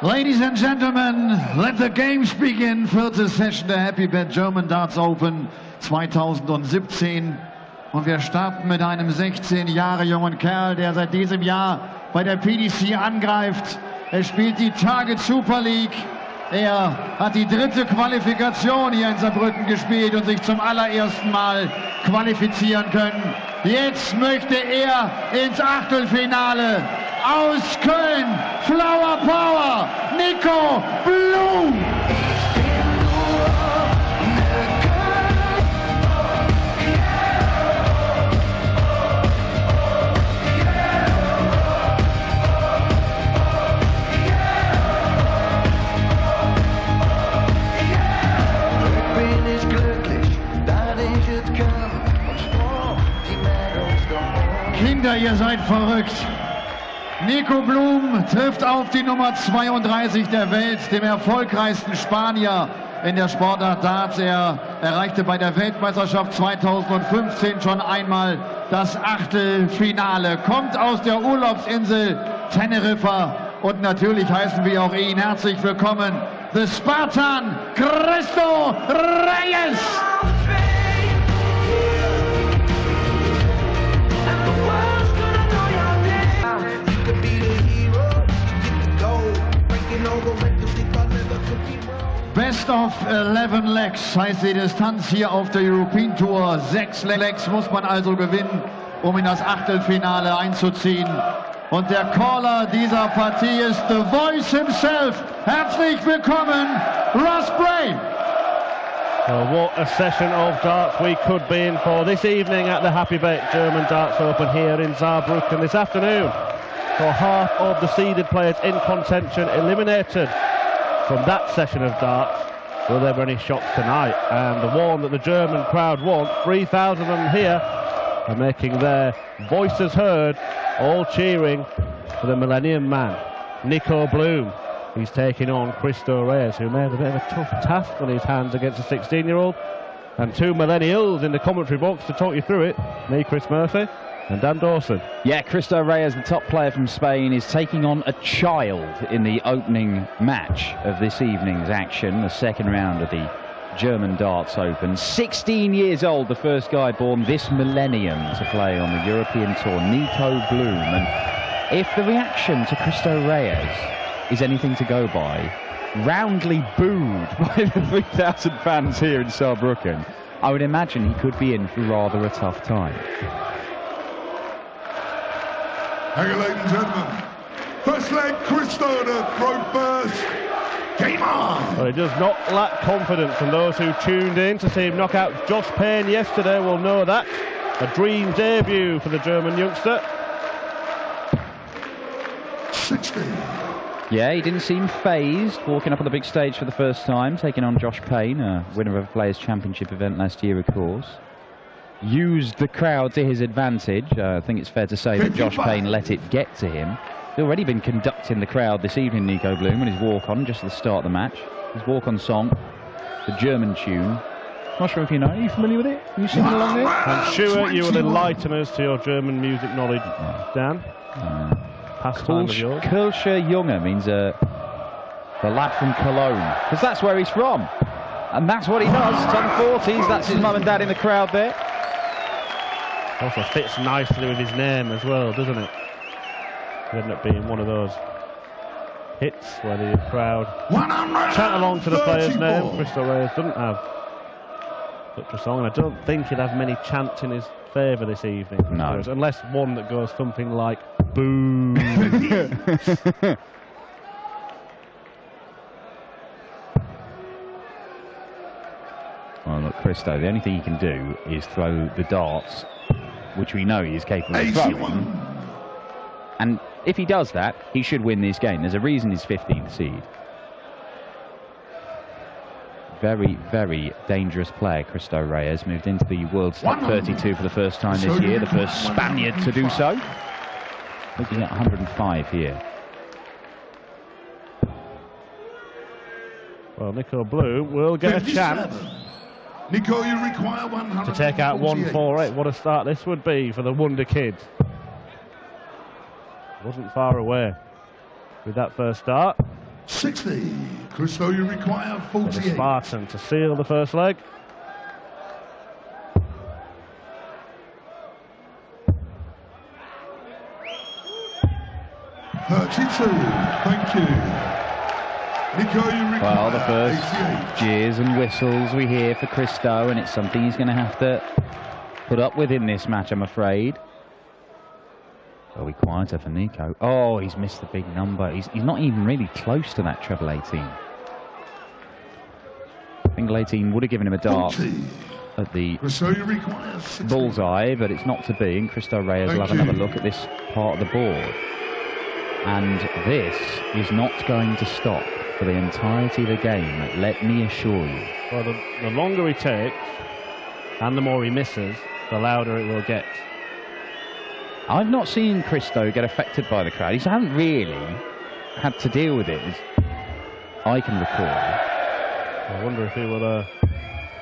Ladies and gentlemen, let the games begin. Vierte Session der Happy Bet German Darts Open 2017. Und wir starten mit einem 16 Jahre jungen Kerl, der seit diesem Jahr bei der PDC angreift. Er spielt die Target Super League. Er hat die dritte Qualifikation hier in Saarbrücken gespielt und sich zum allerersten Mal qualifizieren können. Jetzt möchte er ins Achtelfinale. Aus Köln, Flower Power, Nico Blum. Kinder, ihr seid verrückt. Nico Blum trifft auf die Nummer 32 der Welt, dem erfolgreichsten Spanier in der Sportart Darts. Er erreichte bei der Weltmeisterschaft 2015 schon einmal das Achtelfinale, kommt aus der Urlaubsinsel Teneriffa und natürlich heißen wir auch ihn herzlich willkommen, the Spartan Cristo Reyes. Best of 11 Legs heißt die Distanz hier auf der European Tour. 6 Legs muss man also gewinnen, um in das Achtelfinale einzuziehen. Und der Caller dieser Partie ist The Voice himself. Herzlich willkommen, Ross Bray. Well, what a session of darts we could be in for this evening at the Happy Bet German Darts Open here in Saarbrücken this afternoon. For half of the seeded players in contention eliminated from that session of darts. Will there be any shocks tonight? And the one that the German crowd want, 3,000 of them here, are making their voices heard, all cheering for the Millennium Man, Nico Blum. He's taking on Cristo Reyes, who may have a bit of a tough task on his hands against a 16-year-old. And two millennials in the commentary box to talk you through it. Me, Chris Murphy, and Dan Dawson. Yeah, Cristo Reyes, the top player from Spain, is taking on a child in the opening match of this evening's action, the second round of the German Darts Open. 16 years old, the first guy born this millennium to play on the European Tour, Nico Blum. And if the reaction to Cristo Reyes is anything to go by, roundly booed by the 3,000 fans here in Saarbrücken, I would imagine he could be in for rather a tough time. Hang on, ladies and gentlemen. First leg, Cristo to throw first. Game on! Well, he does not lack confidence, and those who tuned in to see him knock out Josh Payne yesterday will know that. A dream debut for the German youngster. 60. Yeah, he didn't seem phased, walking up on the big stage for the first time, taking on Josh Payne, a winner of a Players' Championship event last year, of course. Used the crowd to his advantage. I think it's fair to say that Josh Payne let it get to him. He's already been conducting the crowd this evening, Nico Blum, and his walk-on just at the start of the match. His walk-on song, the German tune. Not sure if you know. Are you familiar with it? Are you singing along there? I'm sure you will enlighten us to your German music knowledge, Dan. Pastime of yours. Kölscher Junge means the lad from Cologne, because that's where he's from. And that's what he does. Ton 40s, that's his mum and dad in the crowd there. Also fits nicely with his name as well, doesn't it? It ended up being one of those hits where the crowd chant along to the player's name. Cristo Reyes doesn't have such a song, and I don't think he'd have many chants in his favour this evening. No. Unless one that goes something like boo. Well, look, Cristo, the only thing he can do is throw the darts, which we know he is capable of throwing. And if he does that, he should win this game. There's a reason he's 15th seed. Very, very dangerous player, Cristo Reyes. Moved into the World's Top 32 for the first time this year, the first Spaniard to do so. Looking at 105 here. Well, Nico Blum will get a chance Nico, you require 100 to take out 148. What a start this would be for the Wonder Kid. Wasn't far away with that first start. 60. Christo, you require For the 48. Spartan to seal the first leg. Thank you. Nico, you require Well, the first 88. jeers and whistles we hear for Christo, and it's something he's going to have to put up with in this match, I'm afraid. Will be quieter for Nico. Oh, he's missed the big number. He's not even really close to that treble 18. Single 18 would have given him a dart 40. at the Christo, you require 60. bullseye, but it's not to be, and Christo Reyes will have another look at this part of the board. And this is not going to stop for the entirety of the game, let me assure you. Well, the longer he takes and the more he misses, the louder it will get. I've not seen Christo get affected by the crowd. He hasn't really had to deal with it, as I can recall. I wonder if he will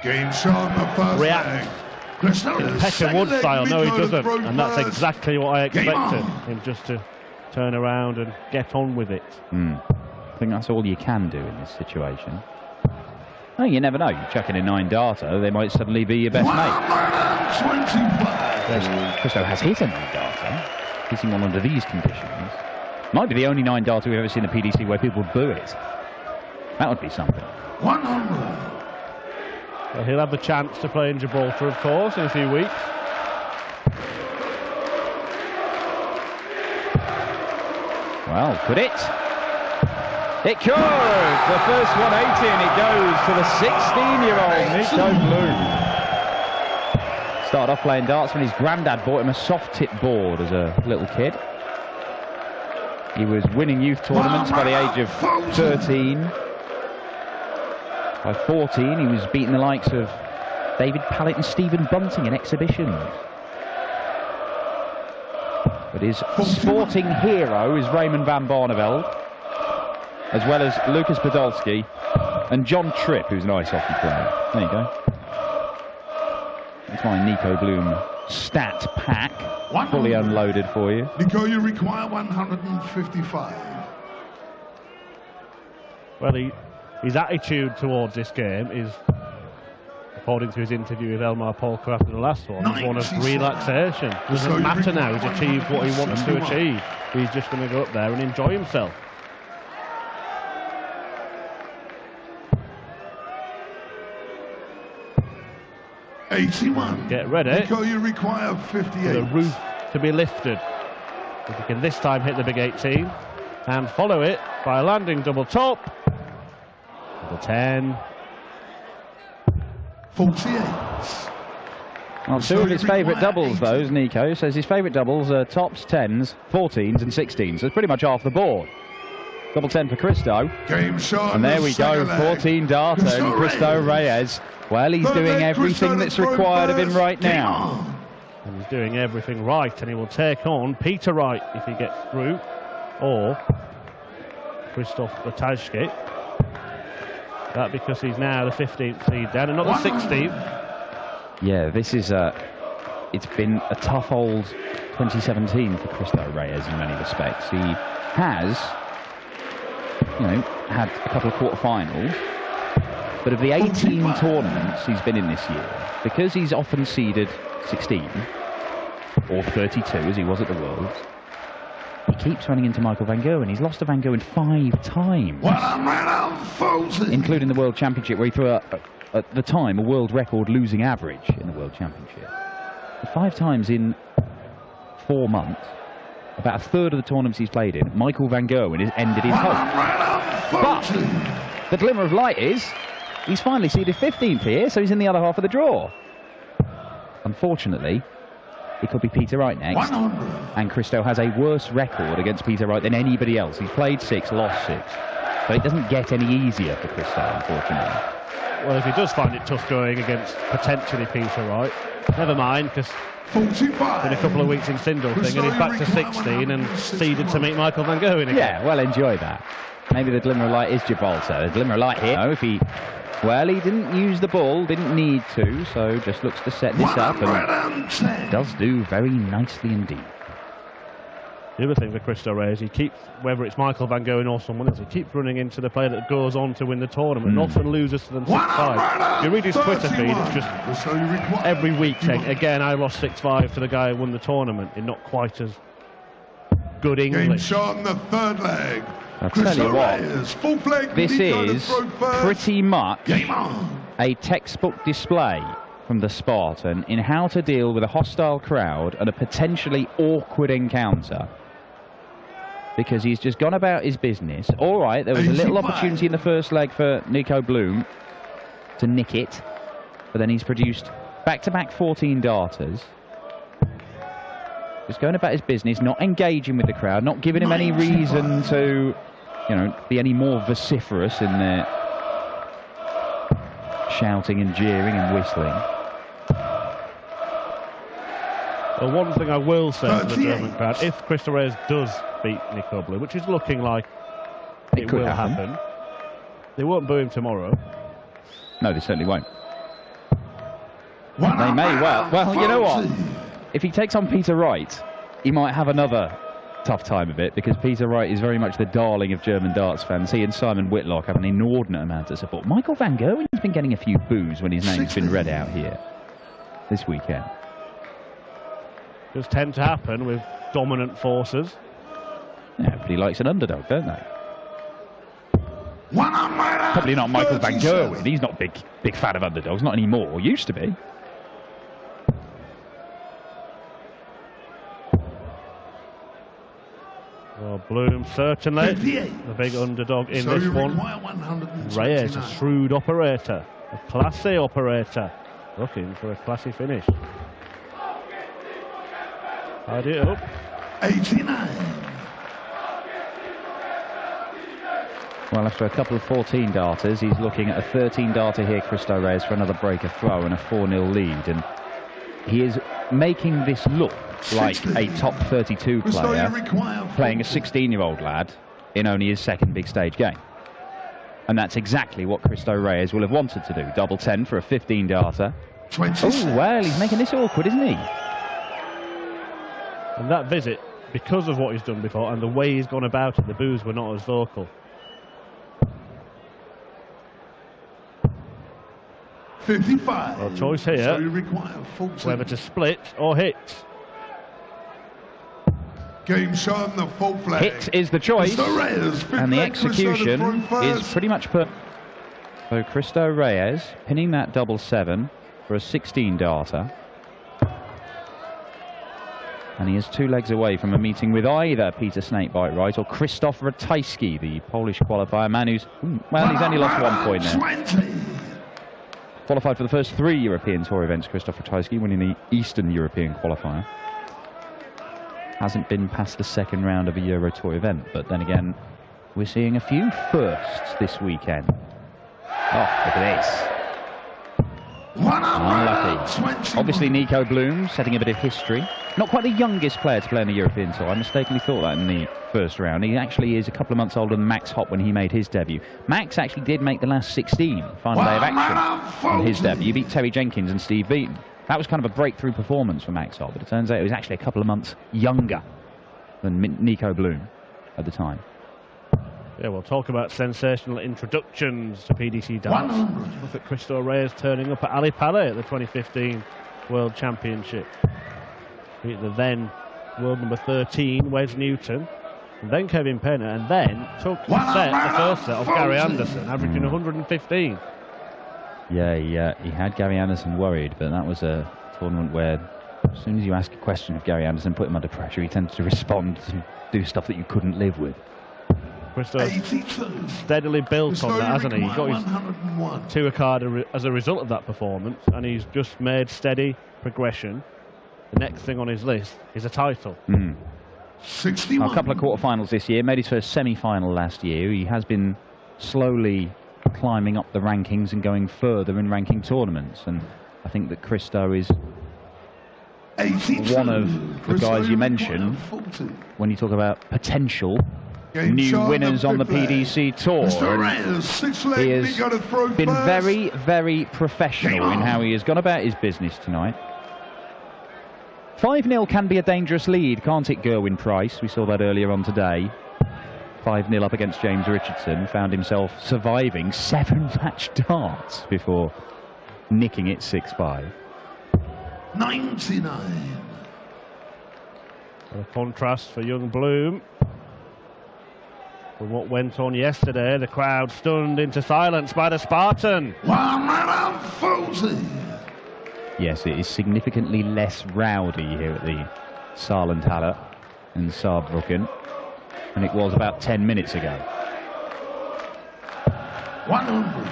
Game shot, the first react leg. Christo, in the Peckham second Wood leg, style. No, he Nico doesn't. broke And that's first. exactly what I Game expected. on. Him just to turn around and get on with it. I think that's all you can do in this situation. Oh, you never know. You chuck in a 9-darter, they might suddenly be your best mate. 125. Christo has hit a 9-darter, hitting one under these conditions. Might be the only 9-darter we've ever seen at PDC where people boo it. That would be something. 100. Well, he'll have the chance to play in Gibraltar, of course, in a few weeks. Well, could it? It could! The first 180, and it goes to the 16-year-old Nico Blum. Started off playing darts when his granddad bought him a soft-tip board as a little kid. He was winning youth tournaments by the age of 13. By 14, he was beating the likes of David Pallett and Stephen Bunting in exhibitions. But his sporting hero is Raymond van Barneveld, as well as Lucas Podolski and John Tripp, who's an ice hockey player. There you go. That's my Nico Blum stat pack, fully unloaded for you. Nico, you require 155. Well, his attitude towards this game is, according to his interview with Elmar Polka after the last one, is one of relaxation. Doesn't matter now, he's achieved what he wants to achieve. He's just going to go up there and enjoy himself. Get ready. Nico, you require 58. For the roof to be lifted. If he can this time hit the big 18 and follow it by a landing double top. Double 10. 48. Well, two of his favourite doubles, those, Nico says his favourite doubles are tops, 10s, 14s and 16s. So it's pretty much half the board. Double 10 for Christo. Game shot. And there we go, 14 darter and Christo Reyes. Well, he's doing everything that's required of him right now. And he's doing everything right, and he will take on Peter Wright if he gets through, or Krzysztof Batajski. That because he's now the 15th seed down and not the 16th. Yeah, this is it's been a tough old 2017 for Christo Reyes in many respects. He has, you know, had a couple of quarterfinals, but of the 18 tournaments he's been in this year, because he's often seeded 16 or 32 as he was at the Worlds, he keeps running into Michael van Gerwen. He's lost to van Gerwen 5 times, including the World Championship, where he threw at the time a world record losing average in the World Championship. But 5 times in 4 months, about a third of the tournaments he's played in, Michael van Gerwen has ended his hope. But the glimmer of light is he's finally seeded 15th here, so he's in the other half of the draw. Unfortunately, it could be Peter Wright next, and Christo has a worse record against Peter Wright than anybody else. He's played 6, lost 6, so it doesn't get any easier for Christo, unfortunately. Well, if he does find it tough going against potentially Peter Wright, never mind, because in a couple of weeks in Sindulfing and he's back to 16 and seeded to meet Michael van Gerwen again. Yeah, well, enjoy that. Maybe the glimmer of light is Gibraltar. The glimmer of light here. No, if he, well, he didn't use the ball, didn't need to, so just looks to set this up and does do very nicely indeed. The other thing for Christo Reyes, he keeps, whether it's Michael Van Gogh or someone else, he keeps running into the player that goes on to win the tournament and often loses to them 6-5. If you read his Twitter feed, it's just every week saying, again, I lost 6-5 to the guy who won the tournament in not quite as good English. Game shot on the third leg. I'll tell you what, this is pretty much a textbook display from the Spartan in how to deal with a hostile crowd and a potentially awkward encounter. Because he's just gone about his business. All right, there was a little opportunity in the first leg for Nico Blum to nick it, but then he's produced back-to-back 14 darters. Just going about his business, not engaging with the crowd, not giving him any reason to, you know, be any more vociferous in their shouting and jeering and whistling. Well, one thing I will say to the German crowd, if Christo Reyes does beat Nico Blum, which is looking like it will happen, they won't boo him tomorrow. No, they certainly won't. They may well. Well, you know what? If he takes on Peter Wright, he might have another tough time of it, because Peter Wright is very much the darling of German darts fans. He and Simon Whitlock have an inordinate amount of support. Michael Van Gogh has been getting a few boos when his name's been read out here this weekend. Does tend to happen with dominant forces. Yeah, but he likes an underdog, don't they? Probably not Michael Van Gogh. He's not a big fan of underdogs, not anymore. Used to be. Well, Blum certainly the big underdog in this one. Reyes, a shrewd operator, a classy operator, looking for a classy finish. Tied it up. 89. Well, after a couple of 14 darters, he's looking at a 13 darter here, Christo Reyes, for another breaker throw and a 4-0 lead. And he is making this look like a top 32 player playing a 16-year-old lad in only his second big stage game. And that's exactly what Christo Reyes will have wanted to do. Double 10 for a 15 darter. Oh, well, he's making this awkward, isn't he? And that visit, because of what he's done before and the way he's gone about it, the boos were not as vocal. 55. Well, choice here, whether to split or hit. Game shot on the fourth leg. Hit is the choice, and the execution is pretty much put. So Christo Reyes pinning that double 7 for a 16 darter. And he is 2 legs away from a meeting with either Peter Snakebite Wright or Krzysztof Ratajski, the Polish qualifier, man who's, well, he's only lost 1 point there. Qualified for the first 3 European Tour events, Krzysztof Ratajski, winning the Eastern European qualifier. Hasn't been past the second round of a Euro Tour event, but then again, we're seeing a few firsts this weekend. Oh, look at this. Unlucky. Obviously, Nico Blum setting a bit of history. Not quite the youngest player to play in the European Tour. I mistakenly thought that in the first round. He actually is a couple of months older than Max Hopp when he made his debut. Max actually did make the last 16, final day of action on his debut. He beat Terry Jenkins and Steve Beaton. That was kind of a breakthrough performance for Max Hopp, but it turns out it was actually a couple of months younger than Nico Blum at the time. Yeah, we'll talk about sensational introductions to PDC darts. Look at Christo Reyes turning up at Ali Palais at the 2015 World Championship. Beat the then world number 13, Wes Newton, and then Kevin Penner, and then took the first set of Gary Anderson, averaging 115. Yeah, he had Gary Anderson worried, but that was a tournament where as soon as you ask a question of Gary Anderson, put him under pressure, he tends to respond and do stuff that you couldn't live with. Christo steadily built on that, hasn't he? He got his tour card as a result of that performance, and he's just made steady progression. The next thing on his list is a title. A couple of quarterfinals this year, made his first semi-final last year. He has been slowly climbing up the rankings and going further in ranking tournaments, and I think that Christo is one of the guys you mention when you talk about potential new winners on the PDC Tour. He has been very, very professional in how he has gone about his business tonight. 5-0 can be a dangerous lead, can't it, Gerwyn Price? We saw that earlier on today. 5-0 up against James Richardson. Found himself surviving 7 match darts before nicking it 6-5. 99. A contrast for young Blum. From what went on yesterday, the crowd stunned into silence by the Spartan. 140. Yes, it is significantly less rowdy here at the Saarlandhalle in Saarbrücken than it was about 10 minutes ago. 100.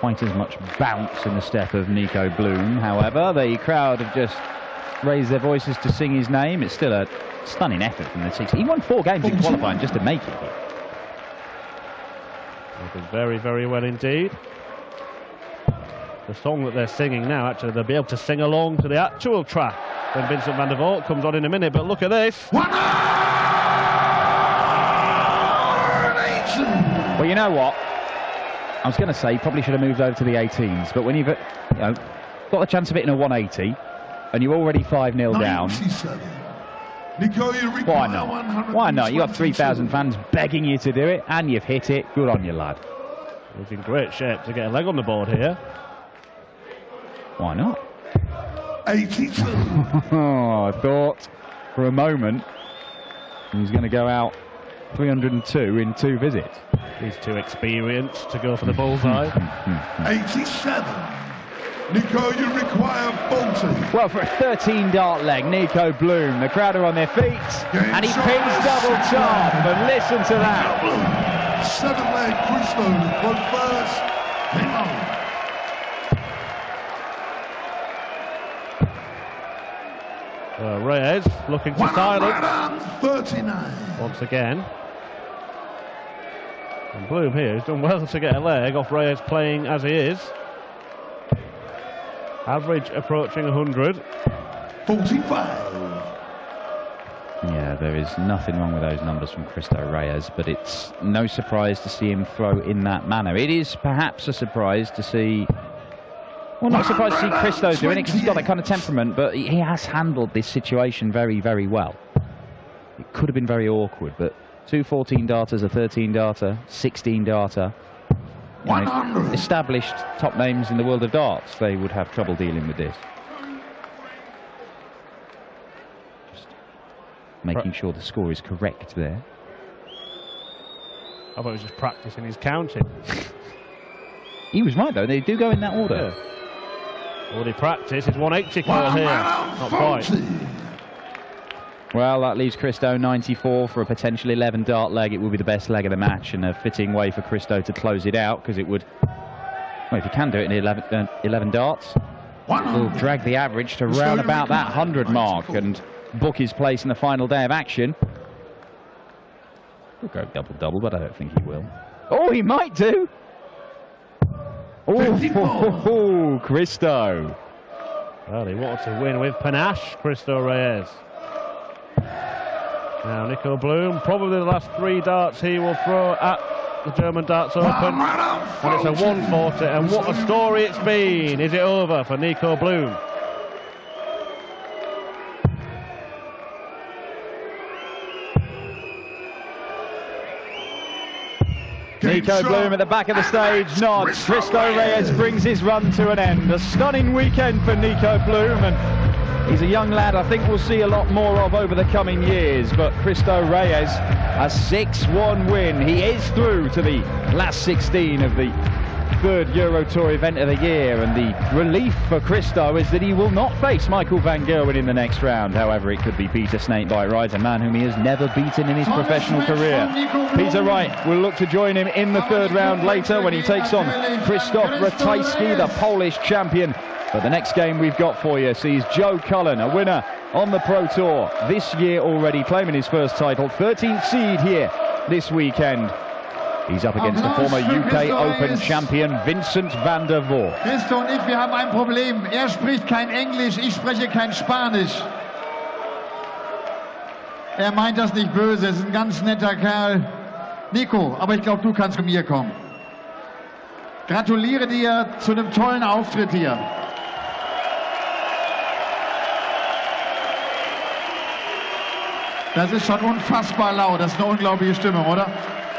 Quite as much bounce in the step of Nico Blum. However, the crowd have just raised their voices to sing his name. It's still a stunning effort from the 60. He won 4 games in qualifying just to make it here. He did very, very well indeed. The song that they're singing now, actually, they'll be able to sing along to the actual track when Vincent van der Voort comes on in a minute. But look at this. 180. Well, you know what? I was going to say you probably should have moved over to the 18s, but when you've got a chance of hitting a 180 and you're already 5-0 down, why not? Why not? You have 3,000 fans begging you to do it, and you've hit it. Good on you, lad. He's in great shape to get a leg on the board here. Why not? 82. I thought for a moment he was going to go out 302 in 2 visits. He's too experienced to go for the bullseye. 87. Nico, you require 40. Well, for a 13-dart leg, Nico Blum, the crowd are on their feet, and he pins double top, and listen to that. 7-leg Christo from first. Reyes looking to silence 39. once again. And Blum here has done well to get a leg off Reyes playing as he is. Average approaching 100. 45. Yeah, there is nothing wrong with those numbers from Christo Reyes, but it's no surprise to see him throw in that manner. It is perhaps a surprise to see... Well, not surprised to see Christo doing it because he's got that kind of temperament, but he has handled this situation very, very well. It could have been very awkward, but 2 14-darters, a 13-darter, 16-darter. Established top names in the world of darts, they would have trouble dealing with this. Just making sure the score is correct there. I thought he was just practicing his counting. He was right, though. They do go in that order. Yeah. Already practiced. His 180 call here. Not quite. Well, that leaves Christo 94 for a potential 11-dart leg. It will be the best leg of the match and a fitting way for Christo to close it out, because it would, well, if he can do it in 11 darts, will drag the average to round about that 100 mark and book his place in the final day of action. He'll go double-double, but I don't think he will. Oh, he might do! Oh, Christo. Well, he wanted to win with panache, Christo Reyes. Now, Nico Blum, probably the last 3 darts he will throw at the German Darts Open. And it's a 140, and what a story it's been. Is it over for Nico Blum? Nico Blum at the back of the stage nods. Christo Reyes brings his run to an end. A stunning weekend for Nico Blum, and he's a young lad I think we'll see a lot more of over the coming years. But Christo Reyes, a 6-1 win. He is through to the last 16 of the 3rd Euro Tour event of the year, and the relief for Christo is that he will not face Michael van Gerwen in the next round. However, it could be Peter Snakebite Wright, a man whom he has never beaten in his professional career. Peter Wright will look to join him in the 3rd round later when he takes on Krzysztof Ratajski, the Polish champion. But the next game we've got for you sees Joe Cullen, a winner on the Pro Tour this year already, claiming his first title, 13th seed here this weekend. He's up against the former UK Open champion Vincent van der Voort. Christo und ich, wir haben ein Problem. Er spricht kein Englisch, ich spreche kein Spanisch. Er meint das nicht böse, ist ein ganz netter Kerl. Nico, aber ich glaube, du kannst zu mir kommen. Gratuliere dir zu einem tollen Auftritt hier. Das ist schon unfassbar laut. Das ist eine unglaubliche Stimmung, oder?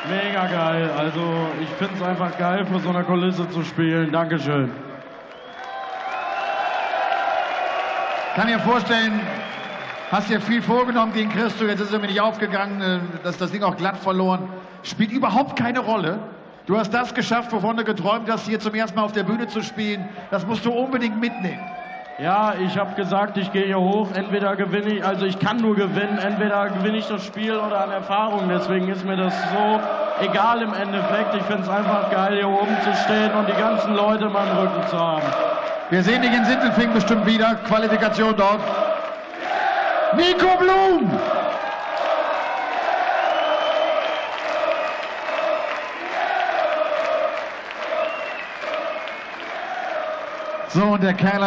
Mega geil. Also ich finde es einfach geil, vor so einer Kulisse zu spielen. Dankeschön. Kann dir vorstellen, hast dir viel vorgenommen gegen Christo, jetzt ist er mir nicht aufgegangen, dass das Ding auch glatt verloren. Spielt überhaupt keine Rolle. Du hast das geschafft, wovon du geträumt hast, hier zum ersten Mal auf der Bühne zu spielen. Das musst du unbedingt mitnehmen. Ja, ich habe gesagt, ich gehe hier hoch. Entweder gewinne ich, also ich kann nur gewinnen. Entweder gewinne ich das Spiel oder an Erfahrung. Deswegen ist mir das so egal im Endeffekt. Ich finde es einfach geil, hier oben zu stehen und die ganzen Leute in meinem Rücken zu haben. Wir sehen dich in Sindelfingen bestimmt wieder. Qualifikation dort. Nico Blum! So, und der Kerl hat